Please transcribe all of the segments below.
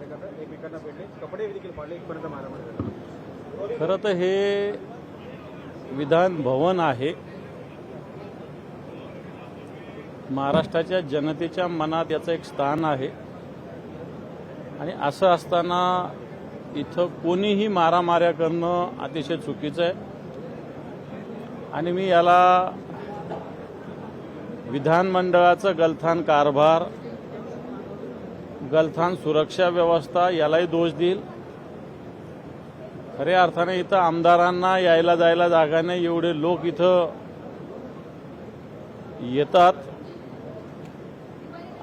कार्यकर्ते एकमेकांना भेटले, कपडे देखील फाडले, इथपर्यंत मारामारी झाली. खरं तर हे विधान भवन आहे. महाराष्ट्राच्या जनतेच्या मनात याचं एक स्थान आहे आणि असं असताना इथं कोणीही मारामाऱ्या करणं अतिशय चुकीचं आहे आणि मी याला विधानमंडळाचं गलथान कारभार, गलथान सुरक्षा व्यवस्था यालाही दोष देईल. खऱ्या अर्थाने इथं आमदारांना यायला जायला जागा नाही, एवढे लोक इथं येतात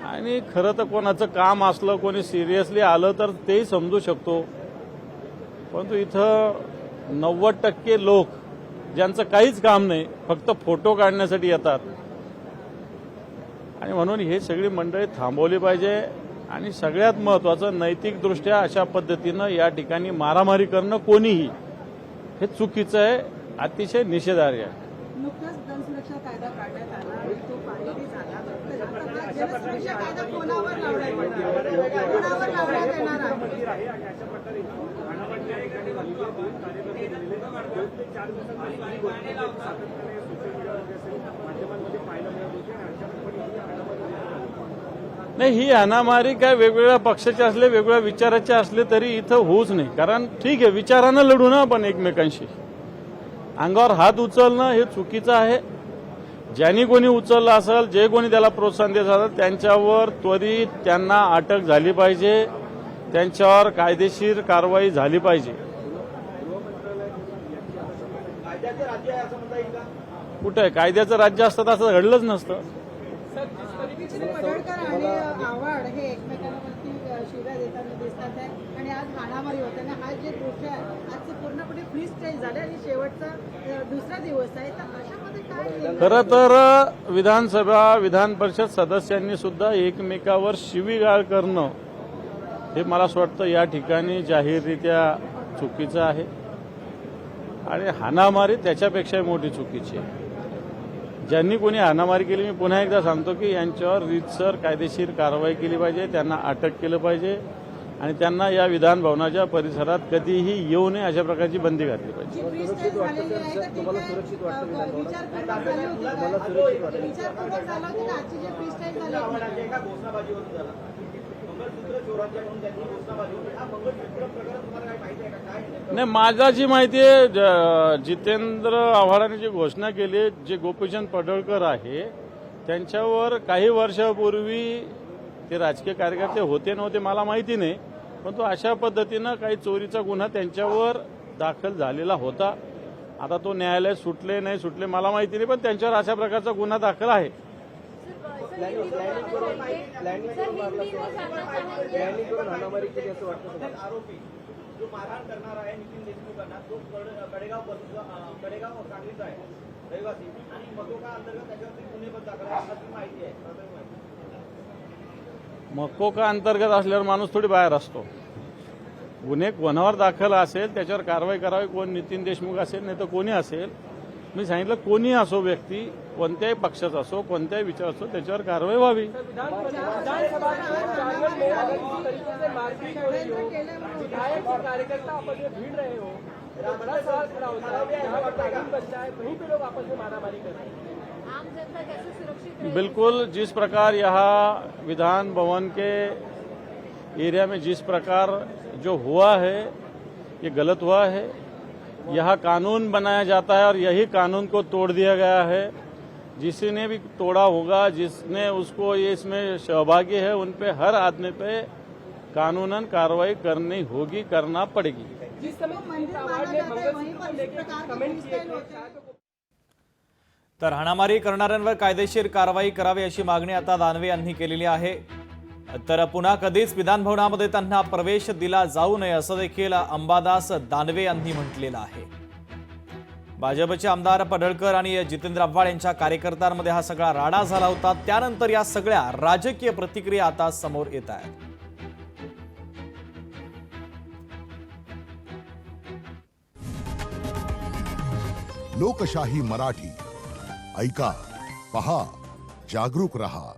आणि खरं तर कोणाचं काम असलं, कोणी सिरियसली आलं तर तेही समजू शकतो. परंतु इथं 90% लोक ज्यांचं काहीच काम नाही, फक्त फोटो काढण्यासाठी येतात आणि म्हणून हे सगळी मंडळी थांबवली पाहिजे. आणि सगळ्यात महत्त्वाचं, नैतिकदृष्ट्या अशा पद्धतीनं या ठिकाणी मारामारी करणं कोणीही हे चुकीचं आहे, अतिशय निषेधार्ह आहे. नुकताच जनसुरक्षा कायदा काढण्यात आला आणि तो पारित झाला. जनसुरक्षा कायदा कोणावर लावण्यात येणार आहे? अशा प्रकारे ठाण्यामध्ये एकाने कार्यकर्ते सातत्याने सोशल मीडियामध्ये असेल, माध्यमांमध्ये पाहायला मिळत होते आणि अशा नाही, ही हाणामारी काय वेगवेगळ्या पक्षाचे असले, वेगवेगळ्या विचाराचे असले तरी इथं होऊच नाही. कारण ठीक आहे, विचारानं लढू ना आपण एकमेकांशी. अंगावर हात उचलणं हे चुकीचं आहे. ज्यांनी कोणी उचललं असेल, जे कोणी त्याला प्रोत्साहन देत असेल, त्यांच्यावर त्वरित त्यांना अटक झाली पाहिजे, त्यांच्यावर कायदेशीर कारवाई झाली पाहिजे. कुठे आहे कायद्याचं राज्य असतं असं घडलंच नसतं. पडळकर आणि आव्हाड हे एकमेकांवरती शिव्या देताना दिसतात आहे आणि आज हाणामारी होताना हा जे दृश्य आहे आजचं पूर्णपणे फ्री स्टाईल झालं आणि शेवटचा दुसरा दिवस आहे. तर अशामध्ये काय? खरं तर विधानसभा, विधान परिषद सदस्यांनी सुद्धा एकमेकावर शिवीगाळ करणं हे मला असं वाटतं या ठिकाणी जाहीररित्या चुकीचं आहे आणि हाणामारी त्याच्यापेक्षाही मोठी चुकीची आहे. ज्यांनी कोणी हाणामारी केली, मी पुन्हा एकदा सांगतो की यांच्यावर रीतसर कायदेशीर कारवाई केली पाहिजे, त्यांना अटक केलं पाहिजे आणि त्यांना या विधान भवनाच्या परिसरात कधीही येऊ नये अशा प्रकारची बंदी घातली पाहिजे. तुम्हाला सुरक्षित वाटतं? नाही, माझा जी माहिती आहे, जितेंद्र आव्हाडांनी जी घोषणा केली, जे गोपीचंद पडळकर आहे त्यांच्यावर काही वर्षापूर्वी ते राजकीय कार्यकर्ते होते नव्हते मला माहिती नाही, परंतु अशा पद्धतीनं काही चोरीचा गुन्हा त्यांच्यावर दाखल झालेला होता. आता तो न्यायालय सुटले नाही सुटले मला माहिती नाही, पण त्यांच्यावर अशा प्रकारचा गुन्हा दाखल आहे. आरोपी जो मारहाण करणार आहे नितीन देशमुखांना, तो कडेगाव सांगलीचा आहे रहिवासी आणि मकोका अंतर्गत त्याच्यावरती गुन्हे पण दाखल आहे अशी माहिती आहे. मकोका अंतर्गत असल्यावर माणूस थोडी बाहेर असतो. गुन्हे कोणावर दाखल असेल त्याच्यावर कारवाई करावी. कोण नितीन देशमुख असेल नाही तर कोणी असेल, मी सांगितलं कोणी असो, व्यक्ती कोणत्याही पक्षाचा असो, कोणत्याही विचार असो, त्याच्यावर कारवाई व्हावी. कार्यकर्ता आपस में भिड़ रहे हो, बड़ा सवाल खड़ा होता है, यहाँ पर तालीम बच्चा है, वहीं पे लोग आपस में मारामारी कर रहे हैं. आम जनता कैसे सुरक्षित रहेगी? बिल्कुल, जिस प्रकार यहाँ विधान भवन के एरिया में जिस प्रकार जो हुआ है ये गलत हुआ है. यहाँ कानून बनाया जाता है और यही कानून को तोड़ दिया गया है. जिसने भी तोड़ा होगा, जिसने उसको ये इसमें सहभागी है, उन पे हर आदमी पे कानूनन कार्रवाई करनी होगी, करना पड़ेगी. जिस समय मंदिर आवाज ने मंगलसूत्र को लेकर कमेंट किए थे, तर हाणामारी करणाऱ्यांवर कायदेशीर कारवाई करावी अशी मागणी आता दानवे यांनी केलेली आहे. तर पुन्हा कधीच विधानभवनामध्ये त्यांना प्रवेश दिला जाऊ नये असं देखील अंबादास दानवे यांनी म्हटलेलं आहे. भाजपचे आमदार पडळकर आणि जितेंद्र आव्हाड यांच्या कार्यकर्त्यांमध्ये हा सगळा राडा झाला होता. त्यानंतर या सगळ्या राजकीय प्रतिक्रिया आता समोर येत आहेत. लोकशाही मराठी ऐका, पहा, जागरूक रहा.